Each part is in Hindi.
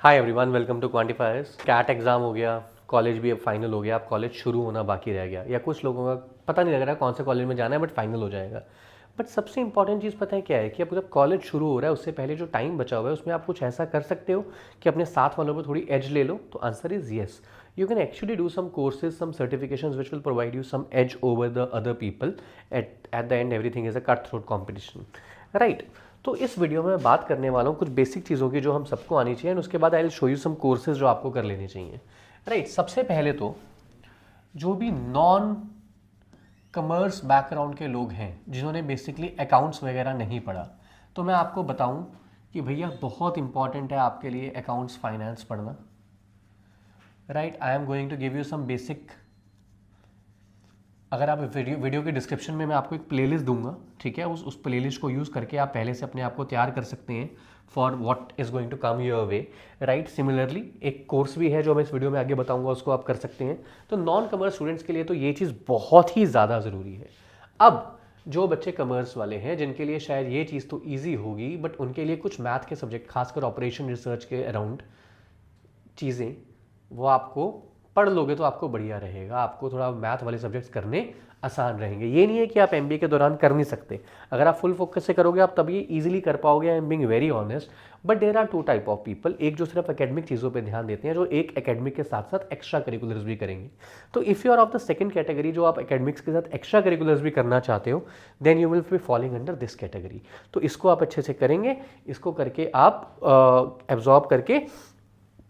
Hi everyone, welcome to quantifiers. CAT exam हो गया, कॉलेज भी अब फाइनल हो गया, अब कॉलेज शुरू होना बाकी रह गया, या कुछ लोगों का पता नहीं लग रहा कौन से कॉलेज में जाना है, बट फाइनल हो जाएगा। बट सबसे इंपॉर्टेंट चीज़ पता है क्या है कि अब जब कॉलेज शुरू हो रहा है उससे पहले जो टाइम बचा हुआ है उसमें आप कुछ ऐसा कर सकते हो कि अपने साथ वालों पर थोड़ी एज ले लो। तो answer is yes, you can actually do some courses, some certifications which will provide you some edge over the other people. At the end everything is a cutthroat competition, right? तो इस वीडियो में मैं बात करने वाला हूँ कुछ बेसिक चीज़ों की जो हम सबको आनी चाहिए, एंड उसके बाद I will show you some courses जो आपको कर लेने चाहिए, राइट? सबसे पहले तो जो भी नॉन कमर्स बैकग्राउंड के लोग हैं जिन्होंने बेसिकली अकाउंट्स वगैरह नहीं पढ़ा, तो मैं आपको बताऊं कि भैया बहुत इंपॉर्टेंट है आपके लिए अकाउंट्स फाइनेंस पढ़ना, right? I am going to give you some basic. अगर आप वीडियो के डिस्क्रिप्शन में मैं आपको एक प्लेलिस्ट दूंगा, ठीक है? उस प्लेलिस्ट को यूज़ करके आप पहले से अपने आप को तैयार कर सकते हैं for what is going to come your way, right? Similarly एक कोर्स भी है जो मैं इस वीडियो में आगे बताऊंगा, उसको आप कर सकते हैं। तो नॉन कमर्स स्टूडेंट्स के लिए तो ये चीज़ बहुत ही ज़्यादा ज़रूरी है। अब जो बच्चे कमर्स वाले हैं जिनके लिए शायद ये चीज़ तो ईजी होगी, बट उनके लिए कुछ मैथ के सब्जेक्ट, खासकर ऑपरेशन रिसर्च के अराउंड चीज़ें, वो आपको पढ़ लोगे तो आपको बढ़िया रहेगा, आपको थोड़ा मैथ वाले सब्जेक्ट्स करने आसान रहेंगे। ये नहीं है कि आप एमबीए के दौरान कर नहीं सकते, अगर आप फुल फोकस से करोगे आप तब ये इजीली कर पाओगे। I am being very honest, but there are two type of people. एक जो सिर्फ एकेडमिक चीज़ों पे ध्यान देते हैं, जो एक एकेडमिक के साथ साथ एक्स्ट्रा करिकुलर्स भी करेंगे। तो if you are of the second category, जो आप एकेडमिक्स के साथ एक्स्ट्रा करिकुलर्स भी करना चाहते हो, then you will be falling under this category. तो इसको आप अच्छे से करेंगे, इसको करके आप एब्जॉर्ब करके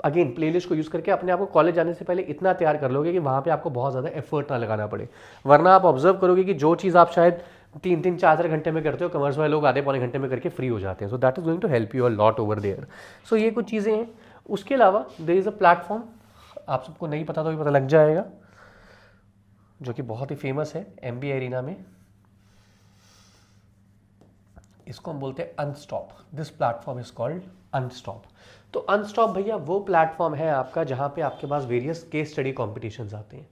अगेन प्लेलिस्ट को यूज़ करके अपने आप को कॉलेज जाने से पहले इतना तैयार कर लोगे कि वहाँ पे आपको बहुत ज़्यादा एफर्ट ना लगाना पड़े। वरना आप ऑब्जर्व करोगे कि जो चीज़ आप शायद 3-4 घंटे में करते हो, कमर्स वाले लोग आधे पौने घंटे में करके फ्री हो जाते हैं। So that is going to help you a lot over there. So ये कुछ चीज़ें हैं। उसके अलावा देयर इज़ अ प्लेटफॉर्म, आप सबको नहीं पता तो भी पता लग जाएगा, जो कि बहुत ही फेमस है एमबीए एरिना में। इसको हम बोलते हैं Unstop. This platform is called Unstop. तो अनस्टॉप भैया वो प्लेटफॉर्म है आपका जहाँ पे आपके पास वेरियस केस स्टडी कॉम्पिटिशन्स आते हैं,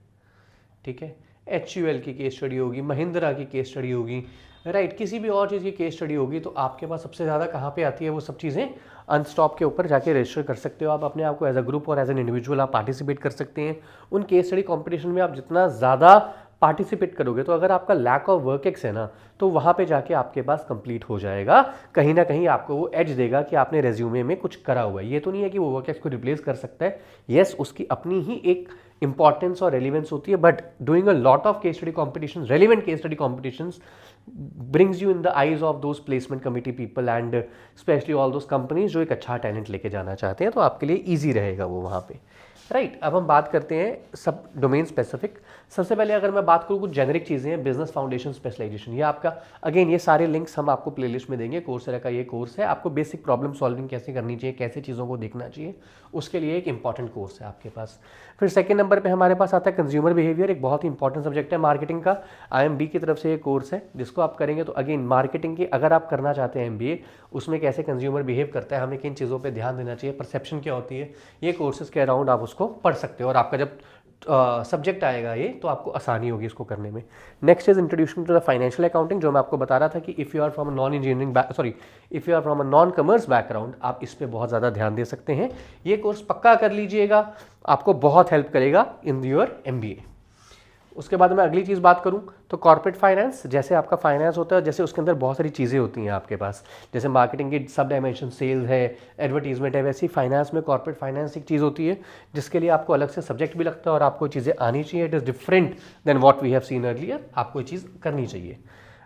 ठीक है? HUL की केस स्टडी होगी, महिंद्रा की केस स्टडी होगी, राइट? किसी भी और चीज़ की केस स्टडी होगी, तो आपके पास सबसे ज़्यादा कहाँ पे आती है वो सब चीज़ें? अनस्टॉप के ऊपर जाके रजिस्टर कर सकते हो आप अपने आप को, एज अ ग्रुप और एज एन इंडिविजुअल आप पार्टिसिपेट कर सकते हैं। उन केस स्टडी कॉम्पिटिशन में आप जितना ज़्यादा पार्टिसिपेट करोगे, तो अगर आपका लैक ऑफ वर्क एक्स है ना, तो वहाँ पे जाके आपके पास कंप्लीट हो जाएगा। कहीं ना कहीं आपको वो एज देगा कि आपने रेज्यूमे में कुछ करा हुआ है। ये तो नहीं है कि वो वर्क एक्स को रिप्लेस कर सकता है, यस उसकी अपनी ही एक इंपॉर्टेंस और रेलिवेंस होती है, but doing a lot of case study competitions, relevant case study competitions brings you in the eyes of those placement committee people and especially all those companies जो एक अच्छा टैलेंट लेके जाना चाहते हैं, तो आपके लिए ईजी रहेगा वो वहाँ पे, राइट? अब हम बात करते हैं सब डोमेन स्पेसिफिक। सबसे पहले अगर मैं बात करूँ कुछ जेनरिक चीज़ें हैं, बिजनेस फाउंडेशन स्पेशलाइजेशन, ये आपका अगेन ये सारे लिंक्स हम आपको प्लेलिस्ट में देंगे। कोर्सेरा का ये कोर्स है, आपको बेसिक प्रॉब्लम सॉल्विंग कैसे करनी चाहिए, कैसे चीज़ों को देखना चाहिए, उसके लिए एक इंपॉर्टेंट कोर्स है आपके पास। फिर सेकंड नंबर पे हमारे पास आता है कंज्यूमर बिहेवियर, एक बहुत ही इंपॉर्टेंट सब्जेक्ट है मार्केटिंग का। IMB की तरफ से ये कोर्स है जिसको आप करेंगे, तो अगेन मार्केटिंग की अगर आप करना चाहते हैं MBA, उसमें कैसे कंज्यूमर बिहेव करता है, हमें किन चीज़ों पे ध्यान देना चाहिए, परसेप्शन क्या होती है, ये कोर्सेज के अराउंड आप उसको पढ़ सकते हो। और आपका जब सब्जेक्ट आएगा ये, तो आपको आसानी होगी इसको करने में। Next is introduction to the financial accounting, जो मैं आपको बता रहा था कि if you are from a non engineering if you are from a non commerce background, आप इस पर बहुत ज़्यादा ध्यान दे सकते हैं। ये कोर्स पक्का कर लीजिएगा, आपको बहुत हेल्प करेगा इन योर MBA। उसके बाद मैं अगली चीज़ बात करूं तो कॉर्पोरेट फाइनेंस, जैसे आपका फाइनेंस होता है, जैसे उसके अंदर बहुत सारी चीज़ें होती हैं आपके पास, जैसे मार्केटिंग की सब डायमेंशन, सेल्स है, एडवर्टीजमेंट है, वैसे ही फाइनेंस में कॉर्पोरेट फाइनेंस एक चीज़ होती है जिसके लिए आपको अलग से सब्जेक्ट भी लगता है और आपको चीज़ें आनी चाहिए। It is different than what we have seen earlier, आपको ये चीज़ करनी चाहिए,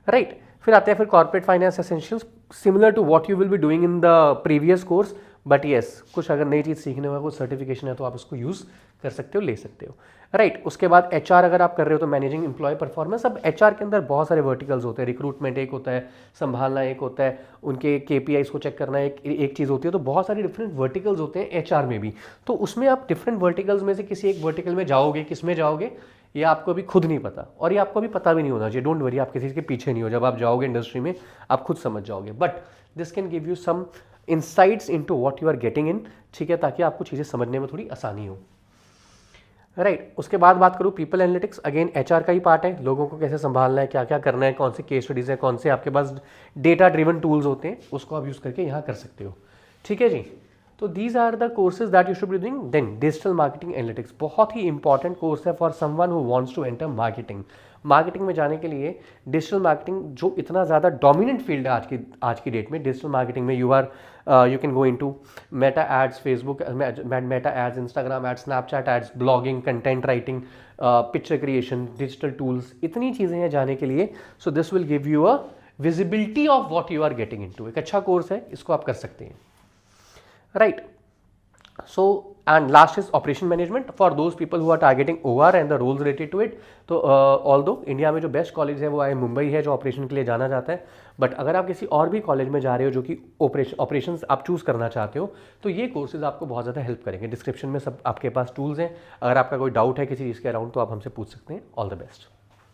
राइट? फिर आते हैं फिर corporate finance essentials, similar to what you will be doing in the previous course, but yes कुछ अगर नई चीज़ सीखने में कुछ सर्टिफिकेशन है तो आप इसको यूज़ कर सकते हो, ले सकते हो, राइट? उसके बाद HR अगर आप कर रहे हो तो मैनेजिंग एम्प्लॉय परफॉर्मेंस। अब HR के अंदर बहुत सारे वर्टिकल्स होते हैं, रिक्रूटमेंट एक होता है, संभालना एक होता है, उनके KPIs को चेक करना एक चीज़ होती है। तो बहुत सारे डिफरेंट वर्टिकल्स होते हैं HR में भी। तो उसमें आप डिफरेंट वर्टिकल्स में से किसी एक वर्टिकल में जाओगे, किस में जाओगे ये आपको अभी खुद नहीं पता, और ये आपको अभी पता भी नहीं होना चाहिए। डोंट वरी, आप किसी के पीछे नहीं हो, जब आप जाओगे इंडस्ट्री में आप खुद समझ जाओगे, but this can give you some insights into what you are getting in, ठीक है? ताकि आपको चीज़ें समझने में थोड़ी आसानी हो, राइट? उसके बाद बात करूँ पीपल एनालिटिक्स, अगेन HR का ही पार्ट है, लोगों को कैसे संभालना है, क्या क्या करना है, कौन से केस स्टडीज़ है, कौन से आपके पास डेटा ड्रिवन टूल्स होते हैं, उसको आप यूज़ करके यहाँ कर सकते हो, ठीक है जी? तो these are the courses that you should be doing. Then digital marketing analytics बहुत ही इंपॉर्टेंट कोर्स है for someone who wants to enter marketing. Marketing में जाने के लिए डिजिटल मार्केटिंग जो इतना ज़्यादा डोमिनेंट फील्ड है आज की डेट में, डिजिटल मार्केटिंग में you can go into Meta ads, Facebook Meta ads, Instagram ads, Snapchat ads, blogging, content writing, picture creation, digital tools, इतनी चीज़ें हैं जाने के लिए. So this will give you a visibility of what you are getting into. एक अच्छा कोर्स है, इसको आप कर सकते हैं. Right. So and last is operation management for those people who are targeting OR and the roles related to it. तो although इंडिया में जो बेस्ट कॉलेज है वो मुंबई है जो ऑपरेशन के लिए जाना जाता है, बट अगर आप किसी और भी कॉलेज में जा रहे हो जो कि ऑपरेशंस आप चूज़ करना चाहते हो, तो ये कोर्सेज आपको बहुत ज़्यादा हेल्प करेंगे. डिस्क्रिप्शन में सब आपके पास टूल्स हैं. अगर आपका कोई डाउट है किसी चीज़ के अराउंड तो आप हमसे पूछ सकते हैं. All the best.